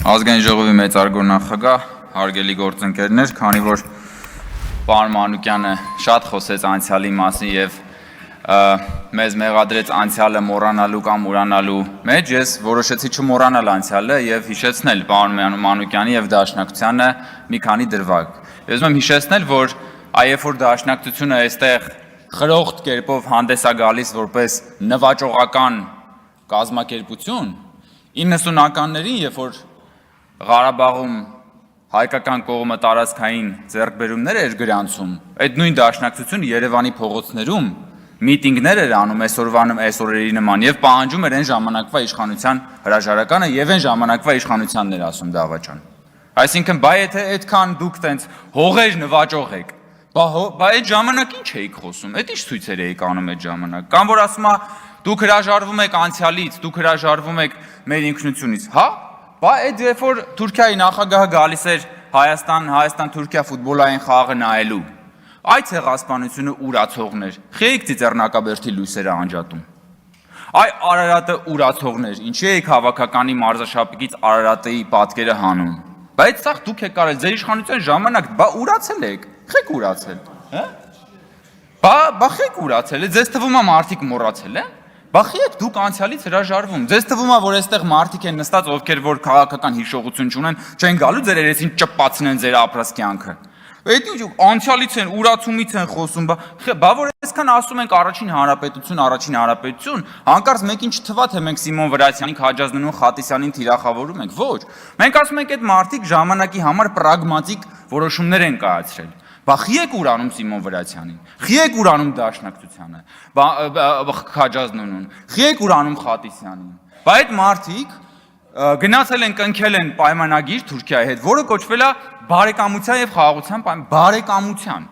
Ազգային ժողովի մեծարգո նախագահ, հարգելի գործընկերներ, քանի որ պարոն Մանուկյանը շատ խոսեց անցյալի մասին եւ մեզ մեղադրեց անցյալը մոռանալու կամ ուրանալու մեջ, ես որոշեցի չմոռանալ անցյալը եւ հիշեցնել պարոն Մանուկյանի եւ Դաշնակցությանը մի քանի դրվագ։ Ես ուզում եմ հիշեցնել, որ այեւ որ Դաշնակցությունը այստեղ խրոխտ կերպով հանդես է գալիս որպես նվաճողական կազմակերպություն, 90-ականներին, երբ որ Ղարաբաղում հայկական կողմը տարածքային ձեռքբերումներ էր գրանցում, այդ նույն Դաշնակցությունը Երևանի փողոցներում միտինգներ էր անում այսօրերի նման եւ պահանջում էր այն ժամանակվա իշխանության հրաժարականը եւ այն ժամանակվա իշխանությանն էր ասում դավաճան։ Այսինքն, բայ եթե այդքան դուք տենց հողեր նվաճող եք, բա այդ ժամանակ ինչ էիք խոսում, այդ ինչ ցույցեր էիք անում այդ ժամանակ, կամ որ ասում է դուք հրաժարվում եք անցյալից, դուք հրաժարվում եք մեր ինքնությունից, հա։ Բա այդ երբ որ Թուրքիայի նախագահը գալիս էր Հայաստան-Թուրքիա ֆուտբոլային խաղը նայելու, այդ ցեղասպանությունը ուրացողներ, խեիք Ծիծեռնակաբերդի լույսերը անջատում։ Այ Արարատը ուրացողներ, ինչի եք հավաքականի մարզաշապիկից Արարատի պատկերը հանում։ Բայց սա դուք եք կարել ձեր իշխանության ժամանակ, բա ուրացել եք, խեք ուրացել, հա։ Բա խեք ուրացել է, ձեզ թվում է մարդիկ մոռացել են։ Բախի եք դուք անցյալից հրաժարվում, ձեզ թվում է, որ այստեղ մարդիկ են նստած, ովքեր որ քաղաքական հիշողություն չունեն, չեն գալու ձեր երեսին ճպացնեն ձեր ապրած կյանքը։ Այդ ինչ անցյալից են, ուրացումից են խոսում, բա որ այսքան ասում ենք առաջին հանրապետություն, հանկարծ մեկին չթվա, թե մենք Սիմոն Վրացյանին, Քաջազնունին, Խատիսյանին թիրախավորում ենք, ոչ։ Մենք ասում ենք այդ մարդիկ ժամանակի համար պրագմատիկ որոշումներ են կայացրել։ Բա խի եք ուրանում Սիմոն Վրացյանին, խի եք ուրանում Դաշնակցությանը, Քաջազնունուն, խի եք ուրանում Խատիսյանին։ Բա այդ մարդիկ գնացել են կնքել են պայմանագիր Թուրքիայի հետ, որը կոչվել է բարեկամության եւ խաղաղության բարեկամության։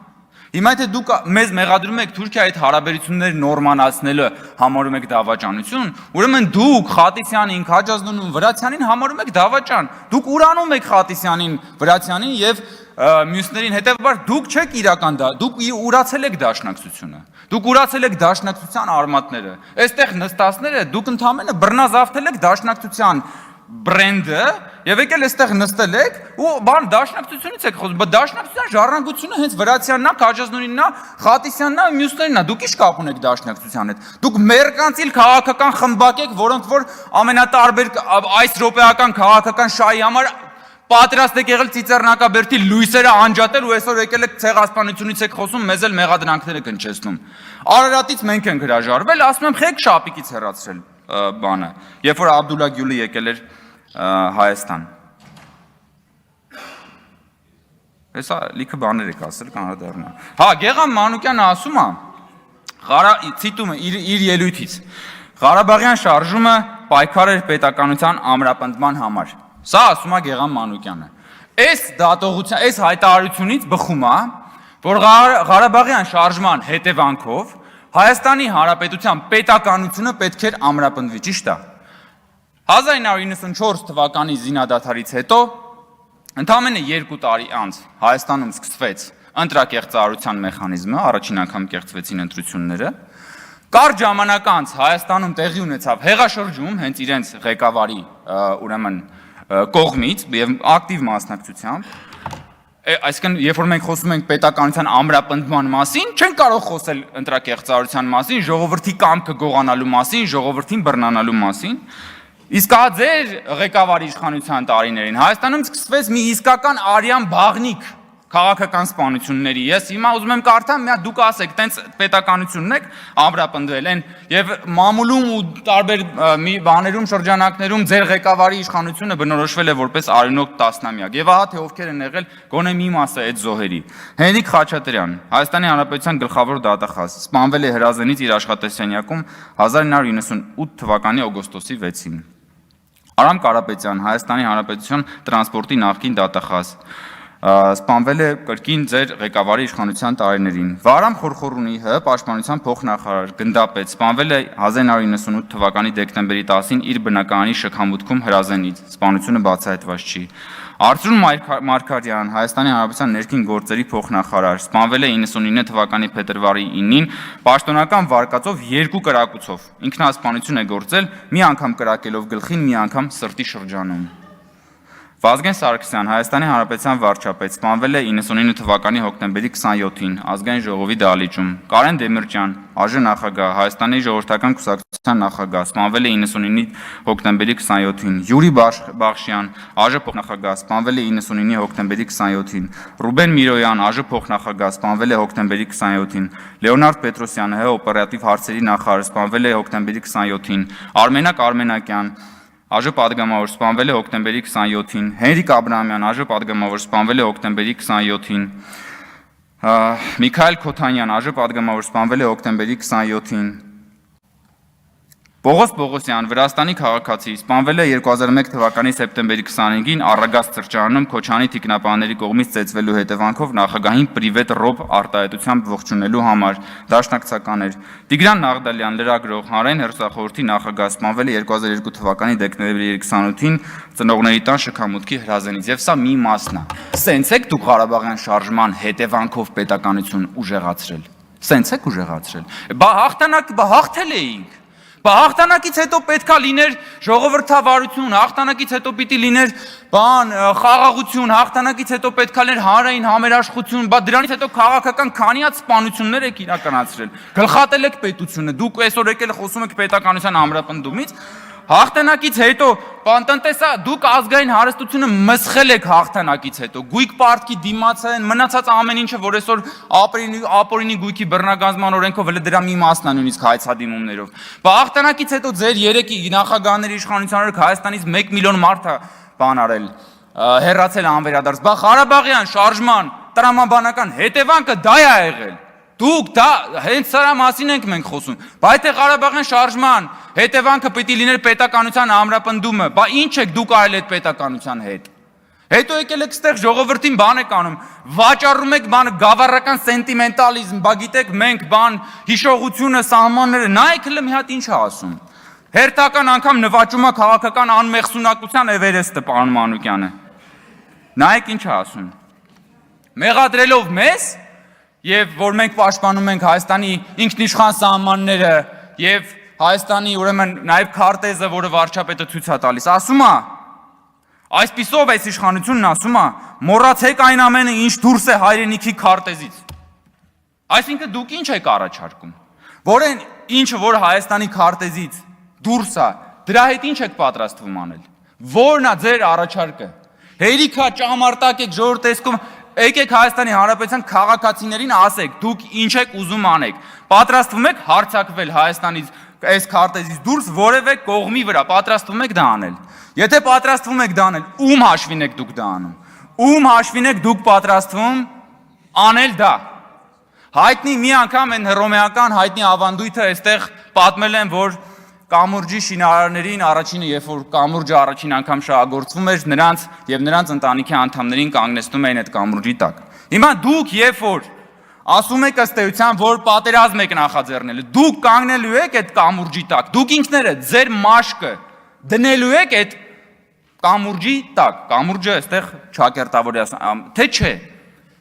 Հիմա եթե դուք մեզ մեղադրում եք Թուրքիայի հետ հարաբերությունները նորմանացնելը համարում եք դավաճանություն, ուրեմն դուք Խատիսյանին, Քաջազնունին, Վրացյանին համարում եք դավաճան։ Դուք ուրանում եք Խատիսյանին, Վրացյանին եւ մյուսներին, հետեւաբար դուք չեք իրական դուք ուրացել եք Դաշնակցությունը։ Դուք ուրացել եք Դաշնակցության արմատները։ Այստեղ նստածները դուք ընդամենը բռնազավթել եք Դաշնակցության բրենդը եւ եկել այստեղ նստել եք ու բան Դաշնակցությունից եք խոսում, բայց Դաշնակցության ժառանգությունը հենց Վրացյանն է, Քաջազնունինն է, Խատիսյանն է, մյուսներն է, դուք ի՞նչ կապ ունեք Դաշնակցության հետ։ Դուք մերկանցիլ քաղաքական խմբակ եք, որոնք որ ամենատարբեր այս րոպեական քաղաքական շահի համար պատրաստ եք եղել Ծիծեռնակաբերդի լույսերը անջատել ու այսօր եկել եք ցեղասպանությունից եք խոսում, մեզ էլ մեղադրանքները կնչեցնում։ Արարատից մենք ենք հրաժարվել, ասում եմ խեք շապիկից հեռացրել բանը, երբ որ Աբդուլլա Գյուլը եկել էր Հայաստան։ Հեսա լիքը բաներ եք ասել, կանրադառնա։ Հա, Գեգամ Մանուկյանը ասում է, ցիտում է իր ելույթից, Ղարաբաղյան շարժումը պայքար էր պետականության ամրապնդման համար։ Սա ասում է Գեգամ Մանուկյանը։ Այս հայտարարությունից բխում է, որ Ղարաբաղյան շարժման հետևանքով Հայաստանի Հանրապետության պետականությունը պետք էր ամրապնդվի, ճիշտ է։ 1994 թվականի զինադադարից հետո ընդամենը 2 տարի անց Հայաստանում սկսվեց ընտրակեղծարարության մեխանիզմը, առաջին անգամ կեղծվեցին ընտրությունները։ Կարճ ժամանակ անց Հայաստանում տեղի ունեցավ հեղաշրջում հենց իրենց ղեկավարի ուրեմն կողմից եւ ակտիվ մասնակցությամբ։ Այսինքն, երբ որ մենք խոսում ենք պետականության ամրապնդման մասին, չենք կարող խոսել ընտրակեղծարարության մասին, ժողովրդի կամքը գողանալու մասին, ժողովրդին բռնանալու մասին։ Իսկ հա ձեր ղեկավարի իշխանության տարիներին Հայաստանում սկսվեց մի իսկական արյան բաղնիք քաղաքական սպանությունների։ Ես հիմա ուզում եմ կարդամ, միա դուք ասեք, տենց պետականությունն եք ամրապնդվել են եւ մամուլում ու տարբեր մի բաներում շրջանակներում ձեր ղեկավարի իշխանությունը բնորոշվել է որպես արյունոտ տասնամյակ։ Եվ ահա թե ովքեր են եղել գոնե մի մասը այդ զոհերի։ Հենրիկ Խաչատրյան, Հայաստանի Հանրապետության գլխավոր դատախազ, սպանվել է հրազենից իր աշխատասենյակում 1998 թվականի օգոստոսի 6-ին։ Արամ Կարապետյան, Հայաստանի Հանրապետության տրանսպորտի նախկին դատախազ, սպանվել է կրկին ձեր ղեկավարի իշխանության տարիներին։ Վարամ Խորխորունի ՀՀ պաշտպանության փոխնախարար գնդապետ սպանվել է 1998 թվականի դեկտեմբերի 10-ին իր բնակարանի շքամուտքում հրազենից, սպանությունը բացահայտված չի։ Արծրուն Մարգարյան, Հայաստանի Հանրապետության ներքին գործերի փոխնախարար, սպանվել է 99 թվականի փետրվարի 9-ին պաշտոնական վարկածով 2 կրակոցով։ Ինքնասպանություն է գործել, մի անգամ կրակելով գլխին, մի անգամ սրտի շրջանում։ Վազգեն Սարգսյան, Հայաստանի Հանրապետության վարչապետ, սպանվել է 99 թվականի հոկտեմբերի 27-ին Ազգային ժողովի դահլիճում։ Կարեն Դեմիրճյան, ԱԺ նախագահ, Հայաստանի ժողովրդական կուսակցության նախագահ, սպանվել է 99 հոկտեմբերի 27-ին։ Յուրի Բախշյան, ԱԺ փոխնախագահ, սպանվել է 99 հոկտեմբերի 27-ին։ Ռուբեն Միրոյան, ԱԺ փոխնախագահ, սպանվել է հոկտեմբերի 27-ին։ Լեոնարդ Պետրոսյան, ՀՀ օպերատիվ հարցերի նախարար, սպանվել է հոկտեմբերի 27-ին։ Արմենակ Արմենակյան, ԱԺ պատգամավոր, սպանվել է հոկտեմբերի 27-ին։ Հենրիկ Աբրահամյան, ԱԺ պատգամավոր, սպանվել է հոկտեմբերի 27-ին։ Միքայել Քոթանյան, ԱԺ պատգամավոր, սպանվել է հոկտեմբերի 27-ին։ Պողոս Պողոսյան, Վրաստանի քաղաքացի, սպանվել է 2001 թվականի սեպտեմբերի 25-ին Առագաստ սրճարանում Քոչանի թիկնապահների կողմից ծեծվելու հետևանքով նախագահին պրիվետ ռոբ արտահայտությամբ ողջունելու համար, դաշնակցական էր։ Տիգրան Նաղդալյան, լրագրող, Հանրային հեռուստախորհրդի նախագահ, սպանվել է 2002 թվականի դեկտեմբերի 28-ին Ծնողների տան շքամուտքի հրազենից, եւ սա մի մասն է։ Սենց եք դուք Ղարաբաղյան շարժման հետևանքով պետականություն ուժեղացրել։ Սենց եք ուժեղացրել։ Բա հաղթել էինք։ Հաղթանակից հետո պետքա լիներ ժողովրդավարություն, հաղթանակից հետո պիտի լիներ խաղաղություն, հաղթանակից հետո պետքա լիներ հանրային համերաշխություն, բա դրանից հետո քաղաքական քանի հատ սպանություններ եք իրականացրել։ Գլխատել եք պետությունը, դուք այսօր եկել խոսում եք պետականության ամրապնդումից։ Հաղթանակից հետո, դուք ազգային հարստությունը մսխել եք հաղթանակից հետո, գույք պարտքի դիմաց են, մնացած ամեն ինչը, որ այսօր ապօրինի գույքի բռնագանձման օրենքով հենց դրա մի մասն է նույնիսկ հայցադիմումներով։ Հաղթանակից հետո ձեր երեքի նախագահների իշխանության օրոք Հայաստանից 1 միլիոն մարդ է արել, հեռացել անվերադարձ։ Բա Ղարաբաղյան շարժման տրամաբանական հետևանքը դա է եղել։ Դուք դա հենց սրա մասին ենք մենք խոսում։ Բա եթե Ղարաբաղյան շարժման հետևանքը պիտի լիներ պետականության ամրապնդումը, բա ինչ եք դուք արել այդ պետականության հետ։ Հետո եկել եք ստեղ ժողովրդին բան եք անում, վաճառում եք գավառական սենտիմենտալիզմ, բա գիտեք մենք հիշողությունը, սահմանները, նայեք հələ մի հատ ինչ է ասում։ Հերթական անգամ նվաճում է քաղաքական անմեղսունակության Էվերեստը պարոն Մանուկյանը։ Նայեք ինչ է ասում։ Մեղադրելով մեզ եւ որ մենք պաշտպանում ենք Հայաստանի ինքնիշխան սահմանները եւ Հայաստանի ուրեմն նաեւ քարտեզը, որը վարչապետը ցույց է տալիս, ասում է, այսպիսով այս իշխանությունն ասում է, մոռացեք այն ամենը, ինչ դուրս է հայրենիքի քարտեզից։ Այսինքն դուք ինչ եք առաջարկում, որ այն ինչը որ Հայաստանի քարտեզից դուրս է, դրա հետ ինչ եք պատրաստվում անել։ Որն է ձեր առաջարկը։ Հերիքա ճամարտակ եք ժողովրդ տեսքում, եկեք Հայաստանի Հանրապետության քաղաքացիներին ասեք, դուք ինչ եք ուզում անեք։ Պատրաստվում եք հարձակվել Հայաստանից այս քարտեզից դուրս որևէ կողմի վրա, պատրաստվում եք դա անել։ Եթե պատրաստվում եք դա անել, ում հաշվին եք դուք դա անում։ Ում հաշվին եք դուք պատրաստվում անել դա։ Հայտնի մի անգամ այն հռոմեական հայտնի ավանդույթը այստեղ պատմել են, որ կամուրջի շինարարներին առաջինը, երբ որ կամուրջը առաջին անգամ շահագործվում էր, նրանց եւ նրանց ընտանիքի անդամներին կանգնեցնում էին այդ կամուրջի տակ։ Հիմա դուք երբ որ ասում եք ըստ էության, որ պատերազմ եք նախաձեռնել, դուք կանգնելու եք այդ կամուրջի տակ, դուք ինքներդ ձեր մաշկը դնելու եք այդ կամուրջի տակ, կամուրջը այստեղ ճակերտավոր է, թե չէ։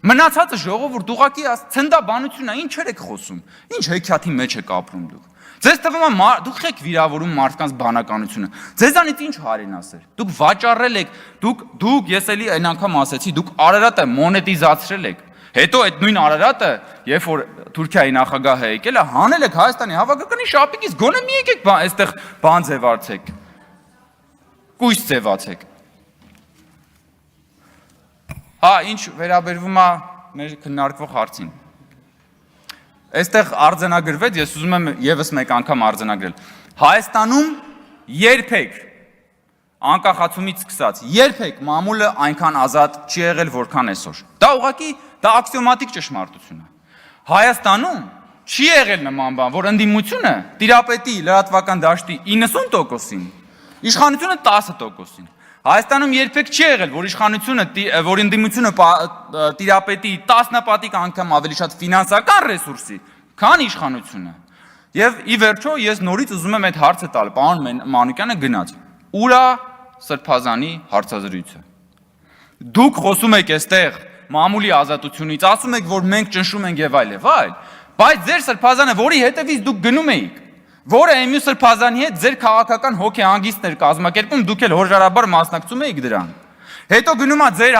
Մնացածը ժողովուրդ ուղղակի ցնդաբանություն է, ինչեր եք խոսում, ինչ հեքիաթի մեջ եք ապրում դուք։ Ձեզ թվում է դուք եք վիրավորում մարդկանց բանականությունը։ Ձեզանից ինչ հարենասեր։ Դուք վաճառել եք, դուք ես էլի այն անգամ ասեցի, դուք Արարատը մոնետիզացրել եք։ Հետո այդ նույն Արարատը, երբ որ Թուրքիայի նախագահը եկել է, հանել եք Հայաստանի հավաքականի շապիկից, գոնե մի եկեք այստեղ բան ձևացեք։ Կույս ձևացեք։ Ինչ վերաբերվում է մեր քննարկվող հարցին։ Այստեղ արձանագրվեց, ես ուզում եմ եւս մեկ անգամ արձանագրել։ Հայաստանում երբեք անկախացումից սկսած, երբեք մամուլը այնքան ազատ չի եղել, որքան այսօր։ Դա ուղղակի դա աքսիոմատիկ ճշմարտություն է։ Հայաստանում չի եղել նման բան, որ ընդդիմությունը տիրապետի լրատվական դաշտի 90%-ին, իշխանությունը 10%-ին։ Հայաստանում երբեք չի եղել, որ իշխանությունը, որ ընդդիմությունը տիրապետի 10 պատիկ անգամ ավելի շատ ֆինանսական ռեսուրսի, քան իշխանությունը։ Եվ ի վերջո ես նորից ուզում եմ այդ հարցը տալ, պարոն Մանուկյանը գնաց։ Ուր է Սրբազանի հարցազրույցը։ Դուք խոսում եք այստեղ մամուլի ազատությունից, ասում եք, որ մենք ճնշում ենք եւ այլ, բայց ձեր Սրբազանը, որի հետևից դուք գնում էիք, որը Էմիլ Սրբազանի հետ ձեր քաղաքական հոգեհանգիստներ կազմակերպում, դուք էլ հորժարաբար մասնակցում եք դրան։ Հետո գնում է ձեր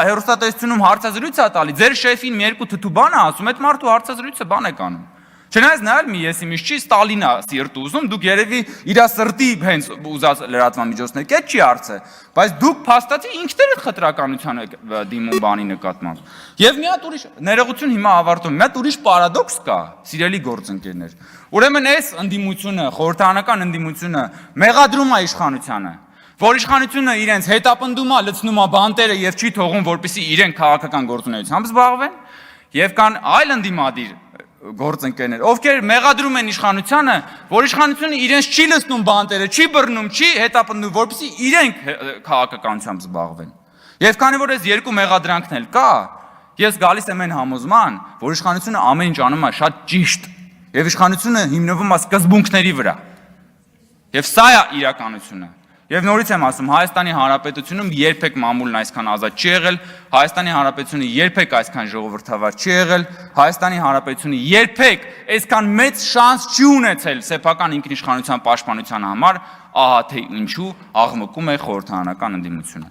հերոստատեսությունում հարցազրույց է տալի, ձեր շեֆին մի երկու թթու բան է ասում, այդ մարդու հարցազրույցը բան է կանում։ Չնայած նայել մի եսի միշտ չի Ստալինա սիրտ ուզում, դուք երևի իր սրտի հենց ուզած լրատվամիջոցներ, կետ չի հարցը, բայց դուք փաստացի ինքներդ խտրականության եք դիմում բանի նկատմամբ։ Եվ մի հատ ուրիշ ներողություն հիմա ավարտում, մի հատ ուրիշ պարադոքս կա, սիրելի գործընկերներ։ Ուրեմն այս ընդդիմությունը, խորհրդարանական ընդդիմությունը մեղադրում է իշխանությանը, որ իշխանությունը իրենց հետապնդում է, լցնում է բանտերը եւ չի թողում, որպեսզի իրենք քաղաքական գործունեությամբ զբաղվեն, եւ կան այլ ընդդիմադիր գործընկերներ, ովքեր մեղադրում են իշխանությանը, որ իշխանությունը իրենց չի լցնում բանտերը, չի բռնում, չի հետապնդում, որպեսզի իրենք քաղաքականությամբ զբաղվեն։ Եվ քանի որ այս երկու մեղադրանքն էլ կա, ես գալիս եմ այն համոզման, որ իշխանությունը ամեն ինչ անում է շատ ճիշտ, եւ իշխանությունը հիմնվում է սկզբունքների վրա։ Եվ սա է իրականությունը։ Եվ նորից եմ ասում, Հայաստանի Հանրապետությունում երբեք մամուլն այսքան ազատ չի եղել, Հայաստանի Հանրապետությունը երբեք այսքան ժողովրդավար չի եղել, Հայաստանի Հանրապետությունը երբեք այսքան մեծ շանս չի ունեցել սեփական ինքնիշխանության պաշտպանության համար, ահա թե ինչու աղմկում է խորհրդարանական ընդդիմությունը։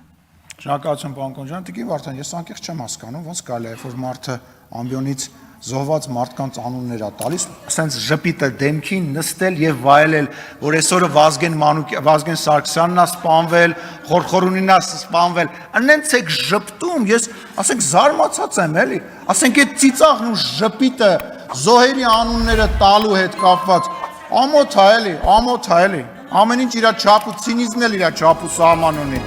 Շնորհակալություն պարոն Կոնջյան, Տիկին Վարդան, ես անկեղծ չեմ հասկանում, ոնց կարելի է, որ մարդը ամբիոնից զոհված մարդկանց անուններ է տալիս, ասենց ժպիտը դեմքին նստել եւ վայելել, որ այսօրը Վազգեն Սարգսյանն է սպանվել, Խորխորունին է սպանվել, անենց եք ժպտում, ես ասենք զարմացած եմ, էլի, ասենք այդ ծիծաղն ու ժպիտը զոհերի անունները տալու հետ կապված, ամոթ է, էլի, ամոթ է, էլի, ամեն ինչ իր չափ ու ցինիզմն էլ իր չափ ու սահման ունի։